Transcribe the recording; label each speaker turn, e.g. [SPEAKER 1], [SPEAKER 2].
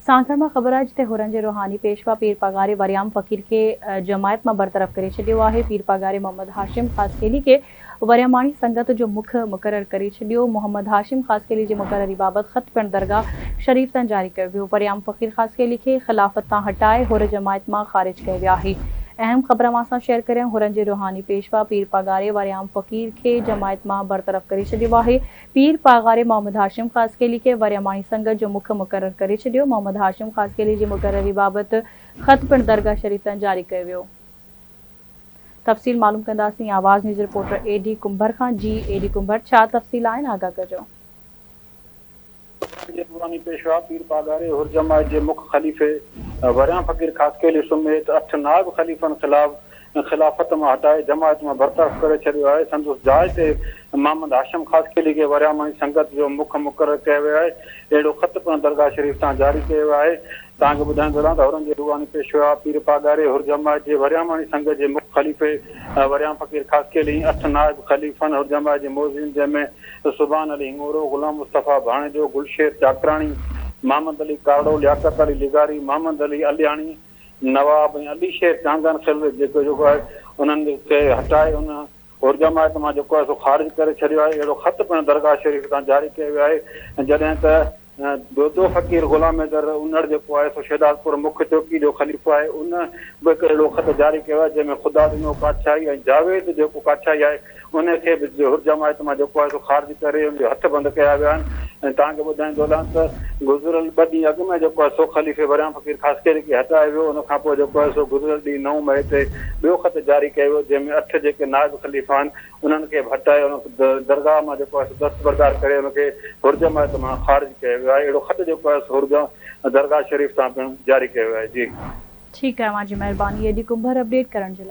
[SPEAKER 1] सांखड़ में ख़बर है जिते हुरन जे रूहानी पेशवा पीर पगारे वरियाम फ़कीर के जमायत में बरतरफ़ करे छॾियो आहे। पीर पगारे मोहम्मद हाशिम ख़ासकेली के वरियामाणी संगत जो मुख मुक़रर करे छॾियो। मोहम्मद हाशिम ख़ासकेली जी मुक़ररी बाबत ख़त पिण दरगाह शरीफ़ तां जारी कयो वियो। वरियाम फ़कीर ख़ासकेली के ख़िलाफ़त तां हटाए हुर जमायत में ख़ारिज कयो वियो आहे। अहम ख़बर असां शेयर करियूं। हुरन जे रूहानी पेशवा पीर पगारे वरियाम फ़कीर के जमायत में बरतरफ़ करे छॾियो आहे। पीर पगारे मोहम्मद हाशिम ख़ासकेली के वरियामाणी संगत जो मुख मुक़रर करे छॾियो। मोहम्मद हाशिम ख़ासकेली जी मुक़ररी बाबत ख़त पिण दरगाह शरीफ़ तां जारी कयो वियो। तफ़सील मालूम कंदासीं आवाज़ न्यूज़ रिपोर्टर एडी कुंभर खां। जी एडी कुंभर, छा तफ़सील आहिनि, आगाह कजो।
[SPEAKER 2] रूहानी पेशवा पीर पगारे हुर जमायत जे मुख खलीफ़े वरियाम फ़कीर ख़ासकेली समेत 8 नायब खलीफ़न खिलाफ़त में हटाए जमायत में बरतरफ़ करे छॾियो आहे। संदसि जाइ ते मोहम्मद हाशिम ख़ासकेली के वरियामाणी संगत जो मुख मुक़रर कयो वियो आहे। अहिड़ो ख़त पिण दरगाह शरीफ़ तां जारी कयो वियो आहे। तव्हांखे ॿुधाईंदो रहां त हुरनि जे रूहानी पेशवा पीर पगारे हुर जमायत जे वरियामाणी संगत जे मुख खलीफ़े वरियाम फ़कीर ख़ासकेली 8 नायब खलीफ़न हुर जमायत जे मोज़िन जंहिंमें सुभान अली हिंगोरो, गुलाम मुस्तफ़ा भाणेजो, गुलशेर चाकराणी, मोहम्मद अली काड़ो, लियाकत अली लिगारी, मोहम्मद अली अलियाणी, नवाब ऐं अली शेर चांदन खिल जेको आहे उन्हनि खे हटाए उन हुर जमायत मां जेको आहे सो ख़ारिज करे छॾियो आहे। अहिड़ो ख़त पिण दरगाह शरीफ़ तां जारी कयो वियो आहे। जॾहिं त दोदो फ़कीर गुलाम हैदर उनड़ जेको आहे सो शहदादपुर मुख्य चौकी जो ख़लीफ़ो आहे, उन बि हिकु अहिड़ो ख़त जारी कयो आहे जंहिंमें ख़ुदा ॾिनो काछाई ऐं जावेद जेको काछाई आहे उनखे बि हुर जमायत मां जेको आहे सो ख़ारिज करे उनखे हथ बंदि कया विया आहिनि। ऐं तव्हांखे ॿुधाईंदो रहां त गुज़िरियल 2 ॾींहं अॻु में जेको आहे सो ख़लीफ़े वरियाम फ़कीर ख़ासकेली खे हटायो वियो। उन खां पोइ जेको आहे सो गुज़िरियल ॾींहुं 9 मई ते ॿियो ख़त जारी कयो वियो जंहिंमें 8 जेके नाइब ख़लीफ़ा आहिनि उन्हनि खे बि हटाए उन दरगाह मां जेको आहे सो दस्तबरदार करे उनखे हुर जमायत मां ख़ारिज कयो वियो आहे। अहिड़ो ख़त जेको आहे सो हुर दरगाह शरीफ़ तां पिण जारी कयो वियो आहे। जी
[SPEAKER 1] ठीकु आहे, मुंहिंजी महिरबानी एडी कुंभर अपडेट करण जे लाइ।